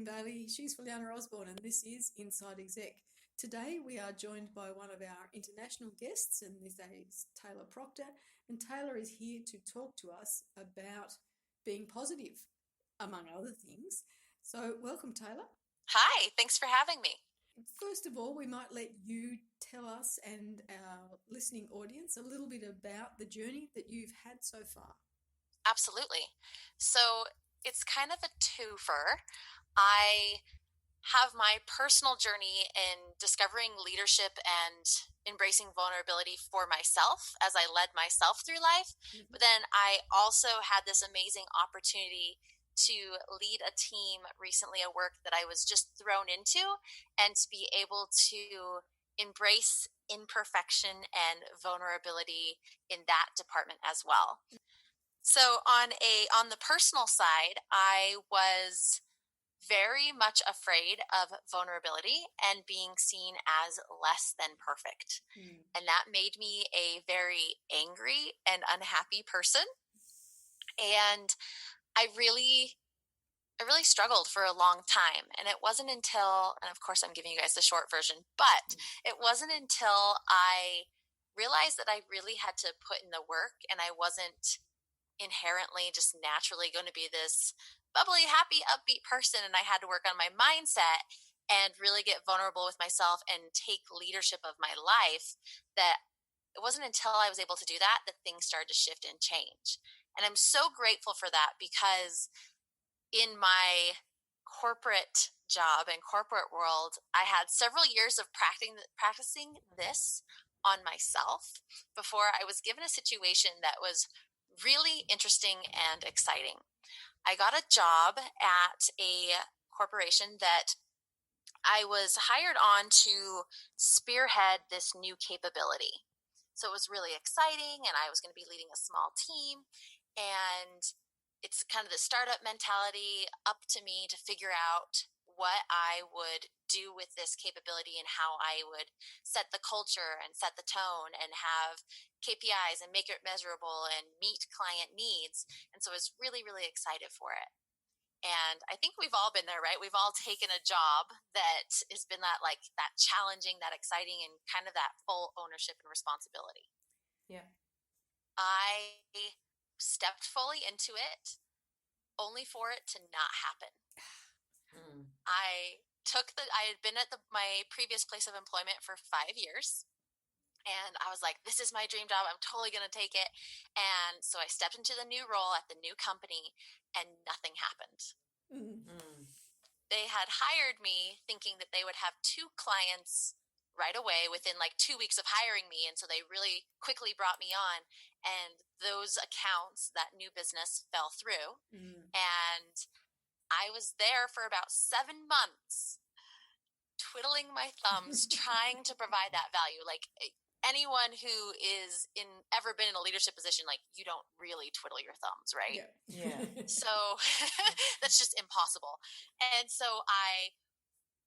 Kim Bailey. She's Fulyana Osborne, and this is Inside Exec. Today we are joined by one of our international guests, and this is Taylor Proctor. And Taylor is here to talk to us about being positive, among other things. So welcome, Taylor. Hi, thanks for having me. First of all, we might let you tell us and our listening audience a little bit about the journey that you've had so far. Absolutely. So it's kind of a twofer. I have my personal journey in discovering leadership and embracing vulnerability for myself as I led myself through life. Mm-hmm. But then I also had this amazing opportunity to lead a team recently, a work that I was just thrown into, and to be able to embrace imperfection and vulnerability in that department as well. So on the personal side, I was very much afraid of vulnerability and being seen as less than perfect. And that made me a very angry and unhappy person. And I really struggled for a long time. And it wasn't until, and of course I'm giving you guys the short version, but it wasn't until I realized that I really had to put in the work, and I wasn't inherently just naturally going to be this bubbly, happy, upbeat person. And I had to work on my mindset and really get vulnerable with myself and take leadership of my life, that it wasn't until I was able to do that things started to shift and change. And I'm so grateful for that, because in my corporate job and corporate world, I had several years of practicing this on myself before I was given a situation that was really interesting and exciting. I got a job at a corporation that I was hired on to spearhead this new capability. So it was really exciting, and I was going to be leading a small team, and it's kind of the startup mentality, up to me to figure out what I would do with this capability and how I would set the culture and set the tone and have KPIs and make it measurable and meet client needs. And so I was really, really excited for it. And I think we've all been there, right? We've all taken a job that has been that challenging, that exciting, and kind of that full ownership and responsibility. Yeah. I stepped fully into it, only for it to not happen. I had been at my previous place of employment for 5 years, and I was like, this is my dream job. I'm totally going to take it. And so I stepped into the new role at the new company, and nothing happened. They had hired me thinking that they would have 2 clients right away within 2 weeks of hiring me. And so they really quickly brought me on, and those accounts, that new business, fell through. And I was there for about 7 months, twiddling my thumbs, trying to provide that value. Anyone who ever been in a leadership position, you don't really twiddle your thumbs, right? Yeah. So that's just impossible. And so I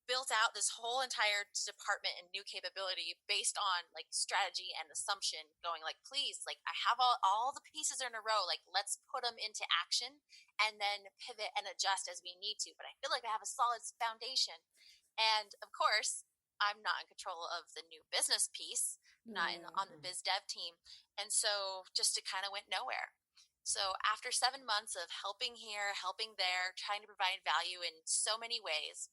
built out this whole entire department and new capability based on strategy and assumption, going please, I have all the pieces in a row, let's put them into action and then pivot and adjust as we need to. But I feel like I have a solid foundation. And of course, I'm not in control of the new business piece, on the biz dev team. And so just it kind of went nowhere. So after 7 months of helping here, helping there, trying to provide value in so many ways,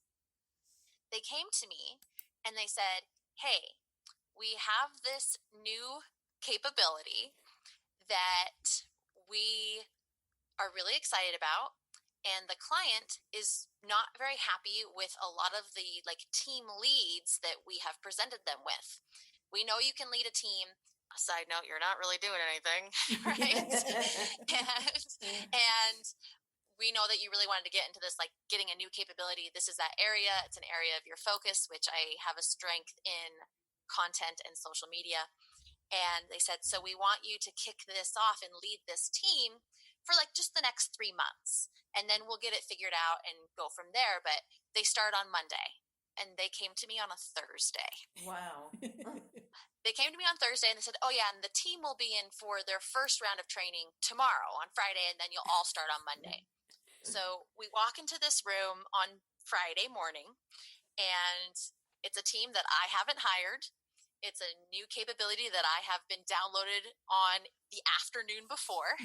they came to me and they said, hey, we have this new capability that we are really excited about, and the client is not very happy with a lot of the team leads that we have presented them with. We know you can lead a team. A side note, you're not really doing anything, right? and we know that you really wanted to get into this, getting a new capability. This is that area. It's an area of your focus, which I have a strength in content and social media. And they said, so we want you to kick this off and lead this team for just the next 3 months. And then we'll get it figured out and go from there. But they start on Monday, and they came to me on a Thursday. Wow. They came to me on Thursday and they said, oh yeah, and the team will be in for their first round of training tomorrow on Friday, and then you'll all start on Monday. So we walk into this room on Friday morning, and it's a team that I haven't hired. It's a new capability that I have been downloaded on the afternoon before.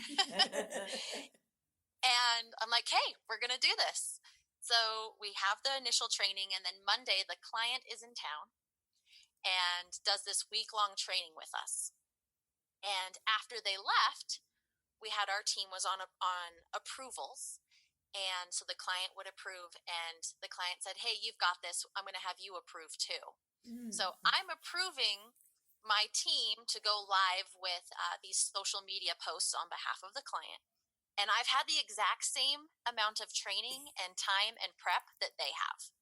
And I'm like, hey, we're going to do this. So we have the initial training, and then Monday, the client is in town and does this week-long training with us. And after they left, we had our team was on approvals. And so the client would approve, and the client said, hey, you've got this. I'm going to have you approve too. So I'm approving my team to go live with these social media posts on behalf of the client. And I've had the exact same amount of training and time and prep that they have.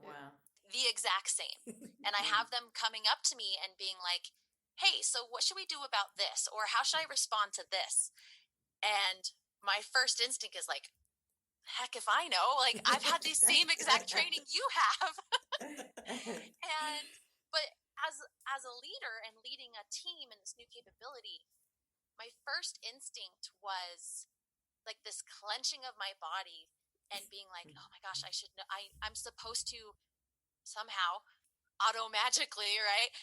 Wow. The exact same. And I have them coming up to me and being like, hey, so what should we do about this? Or how should I respond to this? And my first instinct is like, heck if I know. Like, I've had the same exact training you have. But as a leader and leading a team in this new capability, my first instinct was like this clenching of my body and being like, oh my gosh, I should know. I'm supposed to somehow auto-magically, right,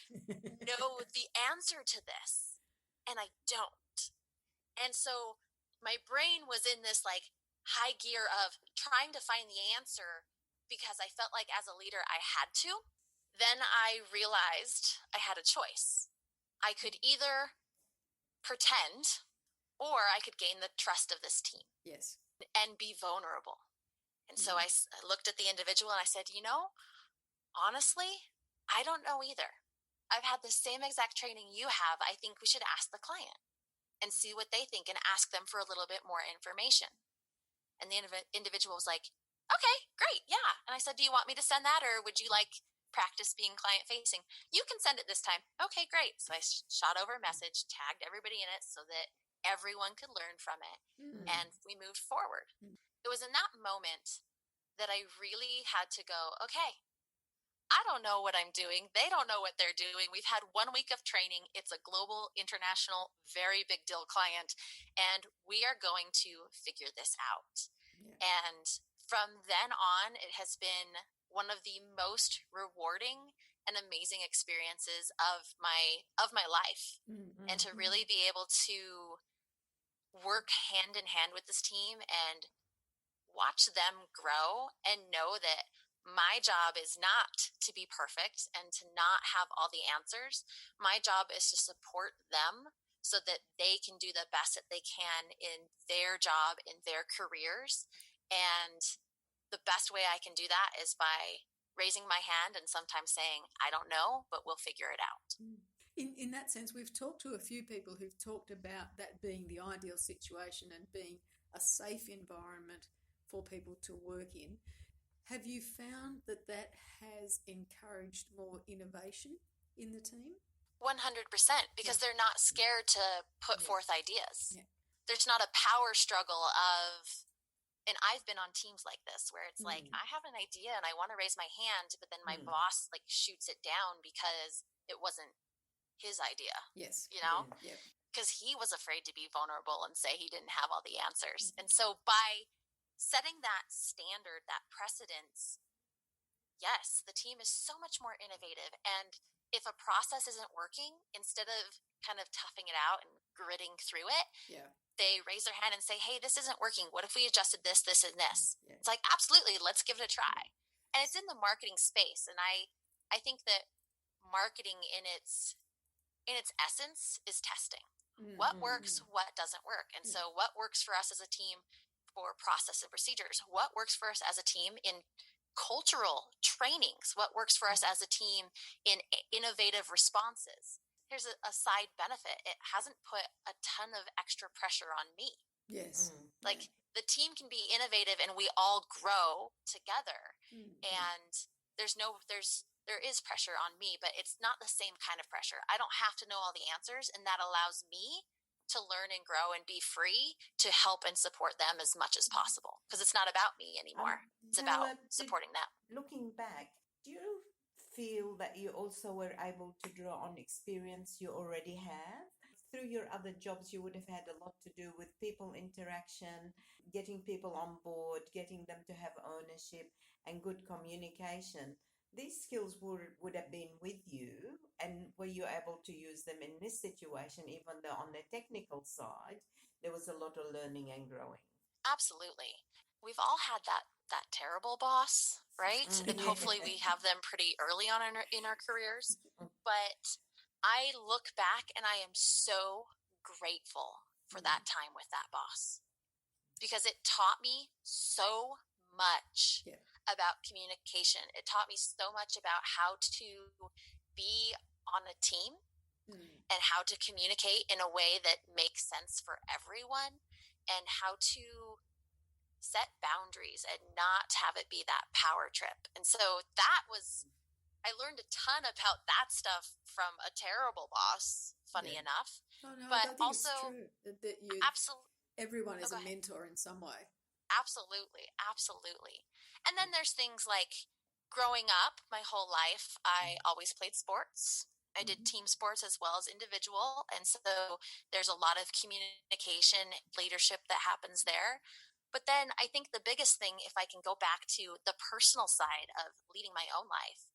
know the answer to this. And I don't. And so my brain was in this like high gear of trying to find the answer because I felt like as a leader I had to. Then I realized I had a choice. I could either pretend or I could gain the trust of this team. Yes. And be vulnerable. And so I looked at the individual and I said, honestly, I don't know either. I've had the same exact training you have. I think we should ask the client and see what they think and ask them for a little bit more information. And the individual was like, okay, great, yeah. And I said, do you want me to send that, or would you like practice being client facing? You can send it this time. Okay, great. So I shot over a message, tagged everybody in it so that everyone could learn from it. And we moved forward. It was in that moment that I really had to go, okay, I don't know what I'm doing. They don't know what they're doing. We've had 1 week of training. It's a global, international, very big deal client, and we are going to figure this out. Yeah. And from then on, it has been one of the most rewarding and amazing experiences of my life. And to really be able to work hand in hand with this team and watch them grow and know that my job is not to be perfect and to not have all the answers. My job is to support them so that they can do the best that they can in their job, in their careers. And the best way I can do that is by raising my hand and sometimes saying, I don't know, but we'll figure it out. In that sense, we've talked to a few people who've talked about that being the ideal situation and being a safe environment for people to work in. Have you found that has encouraged more innovation in the team? 100%, because they're not scared to put forth ideas. Yeah. There's not a power struggle of, and I've been on teams like this where it's like, I have an idea and I want to raise my hand, but then my boss like shoots it down because it wasn't his idea. Yes. Because he was afraid to be vulnerable and say he didn't have all the answers. And so by setting that standard, that precedence, yes, the team is so much more innovative. And if a process isn't working, instead of kind of toughing it out and gritting through it, they raise their hand and say, hey, this isn't working. What if we adjusted this, this, and this? Yeah. It's like, absolutely, let's give it a try. And it's in the marketing space. And I think that marketing in its essence is testing. What works, what doesn't work. And so what works for us as a team for process and procedures? What works for us as a team in cultural trainings? What works for us as a team in innovative responses? Here's a side benefit. It hasn't put a ton of extra pressure on me. Yes. Like the team can be innovative and we all grow together. And there is pressure on me, but it's not the same kind of pressure. I don't have to know all the answers, and that allows me to learn and grow and be free to help and support them as much as possible, because it's not about me anymore. It's about supporting them. Looking back, do you feel that you also were able to draw on experience you already have through your other jobs, you would have had a lot to do with people interaction, getting people on board, getting them to have ownership and good communication. These skills would have been with you, and were you able to use them in this situation, even though on the technical side, there was a lot of learning and growing? Absolutely. We've all had that terrible boss, right? And hopefully we have them pretty early on in our careers. But I look back and I am so grateful for that time with that boss, because it taught me so much about communication. It taught me so much about how to be on a team and how to communicate in a way that makes sense for everyone, and how to set boundaries and not have it be that power trip. And so I learned a ton about that stuff from a terrible boss, funny enough. Oh, no, but I think also, it's true that you, everyone is a mentor in some way. Absolutely. Absolutely. And then there's things like growing up my whole life, I always played sports. I did team sports as well as individual. And so there's a lot of communication, leadership that happens there. But then I think the biggest thing, if I can go back to the personal side of leading my own life,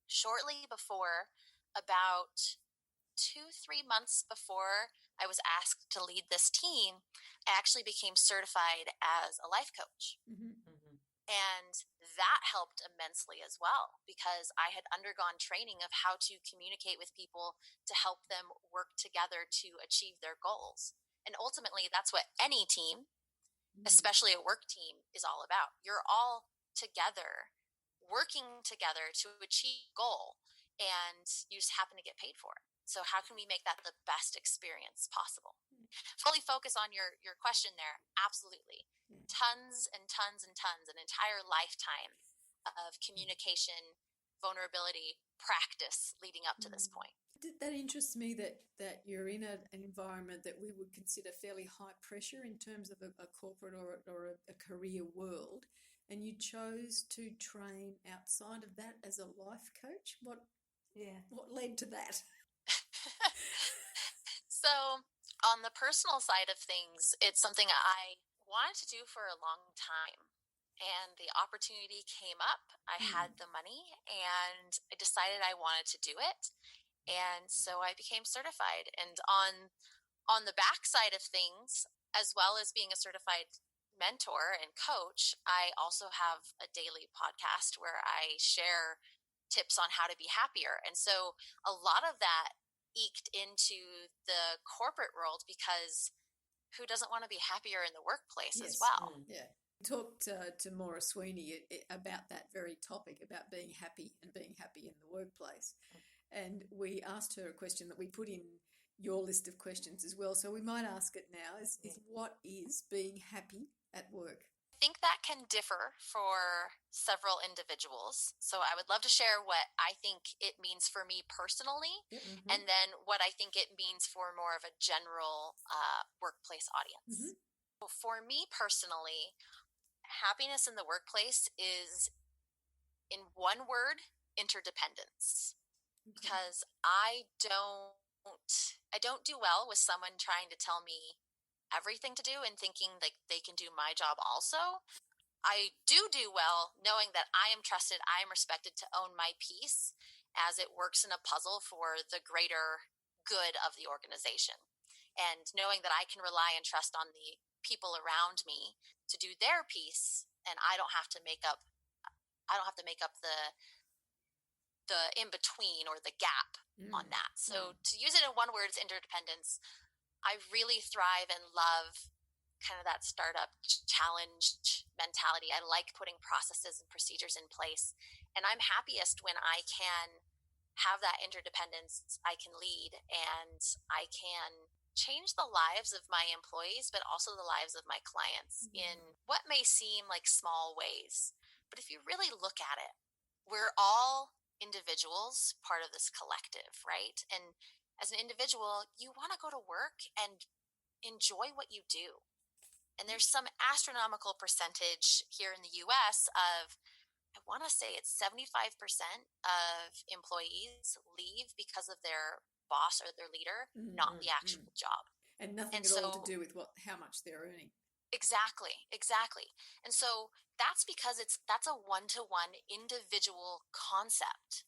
shortly before, about 2-3 months before I was asked to lead this team, I actually became certified as a life coach. And that helped immensely as well, because I had undergone training of how to communicate with people to help them work together to achieve their goals. And ultimately, that's what any team, especially a work team, is all about. You're all together, working together to achieve a goal, and you just happen to get paid for it. So how can we make that the best experience possible? Fully focus on your question there. Absolutely. Tons and tons and tons, an entire lifetime of communication, vulnerability, practice leading up to this point. That interests me that you're in an environment that we would consider fairly high pressure in terms of a corporate or a career world, and you chose to train outside of that as a life coach. What led to that? So on the personal side of things, it's something I wanted to do for a long time. And the opportunity came up. I had the money and I decided I wanted to do it. And so I became certified. And on the backside of things, as well as being a certified mentor and coach, I also have a daily podcast where I share tips on how to be happier. And so a lot of that eked into the corporate world, because who doesn't want to be happier in the workplace as well? Yeah. We talked to Maura Sweeney about that very topic, about being happy and being happy in the workplace. And we asked her a question that we put in your list of questions as well. So we might ask it now is what is being happy at work? I think that can differ for several individuals. So I would love to share what I think it means for me personally, and then what I think it means for more of a general workplace audience. So for me personally, happiness in the workplace is, in one word, interdependence. Because I don't do well with someone trying to tell me everything to do and thinking like they can do my job also. I do well knowing that I am trusted, I am respected to own my piece as it works in a puzzle for the greater good of the organization. And knowing that I can rely and trust on the people around me to do their piece, and I don't have to make up the in between or the gap on that. So to use it in one word, it's interdependence. I really thrive and love kind of that startup challenge mentality. I like putting processes and procedures in place, and I'm happiest when I can have that interdependence. I can lead and I can change the lives of my employees, but also the lives of my clients in what may seem like small ways. But if you really look at it, we're all individuals, part of this collective, right? And as an individual, you want to go to work and enjoy what you do. And there's some astronomical percentage here in the US of, I want to say it's 75% of employees leave because of their boss or their leader, not the actual job. And nothing And at all to so do with how much they're earning. exactly. And so that's because that's a one-to-one individual concept.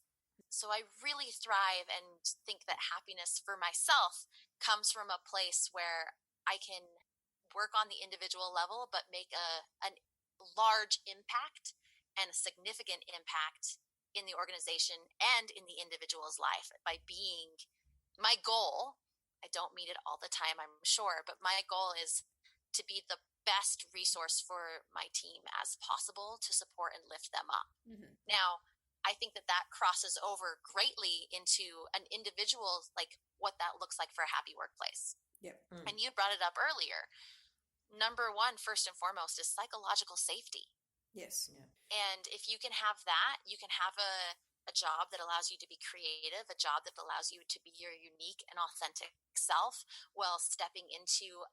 So I really thrive and think that happiness for myself comes from a place where I can work on the individual level, but make a large impact and a significant impact in the organization and in the individual's life by being my goal. I don't meet it all the time, I'm sure, but my goal is to be the best resource for my team as possible to support and lift them up. Now, I think that crosses over greatly into an individual, like what that looks like for a happy workplace. Yep. And you brought it up earlier. Number one, first and foremost, is psychological safety. Yes. Yeah. And if you can have that, you can have a job that allows you to be creative, a job that allows you to be your unique and authentic self while stepping into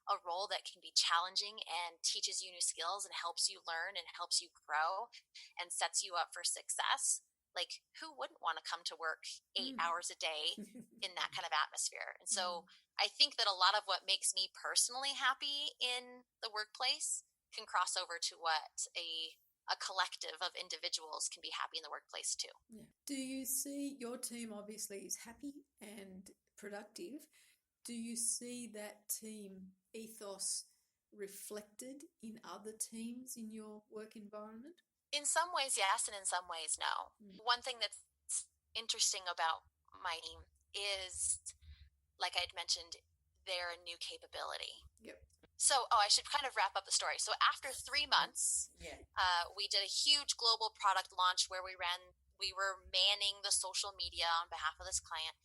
a role that can be challenging and teaches you new skills and helps you learn and helps you grow and sets you up for success. Like, who wouldn't want to come to work 8 hours a day in that kind of atmosphere? And so I think that a lot of what makes me personally happy in the workplace can cross over to what a collective of individuals can be happy in the workplace too. Yeah. Do you see your team obviously is happy and productive? Do you see that team ethos reflected in other teams in your work environment? In some ways, yes, and in some ways, no. One thing that's interesting about my team is, like I'd mentioned, they're a new capability. Yep. So, I should kind of wrap up the story. So after 3 months, we did a huge global product launch where we were manning the social media on behalf of this client.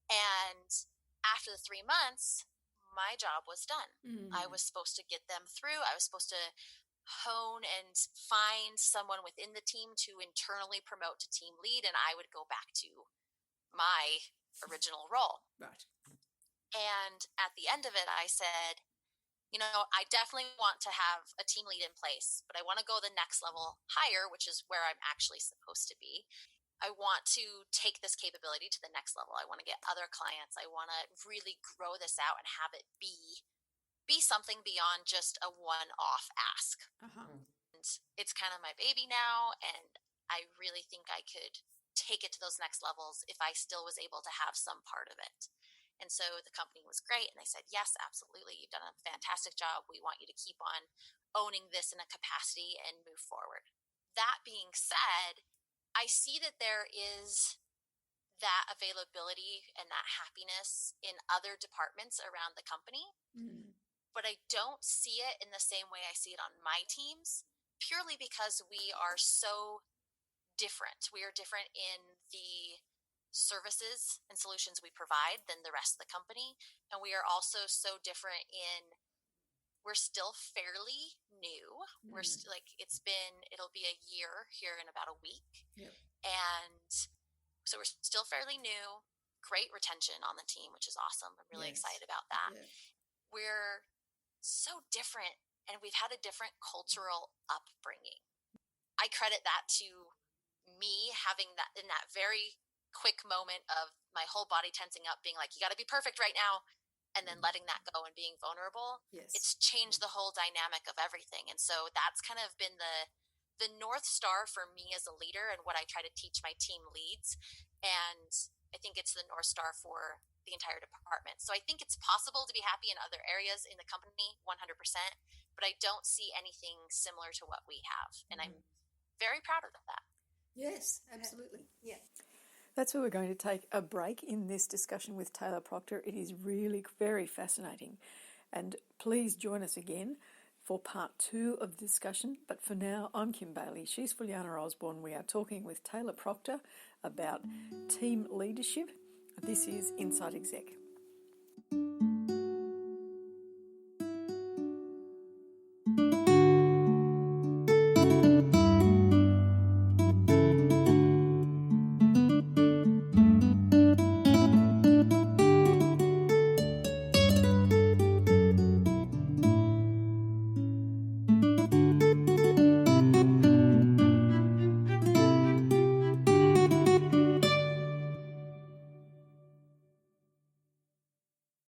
And after the 3 months, my job was done. I was supposed to get them through. I was supposed to hone and find someone within the team to internally promote to team lead, and I would go back to my original role. Right. And at the end of it, I said, I definitely want to have a team lead in place, but I want to go the next level higher, which is where I'm actually supposed to be. I want to take this capability to the next level. I want to get other clients. I want to really grow this out and have it be something beyond just a one-off ask. And it's kind of my baby now, and I really think I could take it to those next levels if I still was able to have some part of it. And so the company was great, and they said, yes, absolutely, you've done a fantastic job. We want you to keep on owning this in a capacity and move forward. That being said, I see that there is that availability and that happiness in other departments around the company, but I don't see it in the same way I see it on my teams, purely because we are so different. We are different in the services and solutions we provide than the rest of the company. And we are also so different in, we're still fairly new. We're it'll be a year here in about a week. Yep. And so we're still fairly new, great retention on the team, which is awesome. I'm really excited about that. Yeah. We're so different, and we've had a different cultural upbringing. I credit that to me having that in that very quick moment of my whole body tensing up, being like, you got to be perfect right now, and then letting that go and being vulnerable. Yes. It's changed the whole dynamic of everything. And so that's kind of been the North Star for me as a leader and what I try to teach my team leads. And I think it's the North Star for the entire department. So I think it's possible to be happy in other areas in the company 100%, but I don't see anything similar to what we have. And I'm very proud of that. Yes, absolutely. Yeah. That's where we're going to take a break in this discussion with Taylor Proctor. It is really very fascinating. And please join us again for part 2 of the discussion. But for now, I'm Kim Bailey. She's Fulyana Osborne. We are talking with Taylor Proctor about team leadership. This is Inside Exec.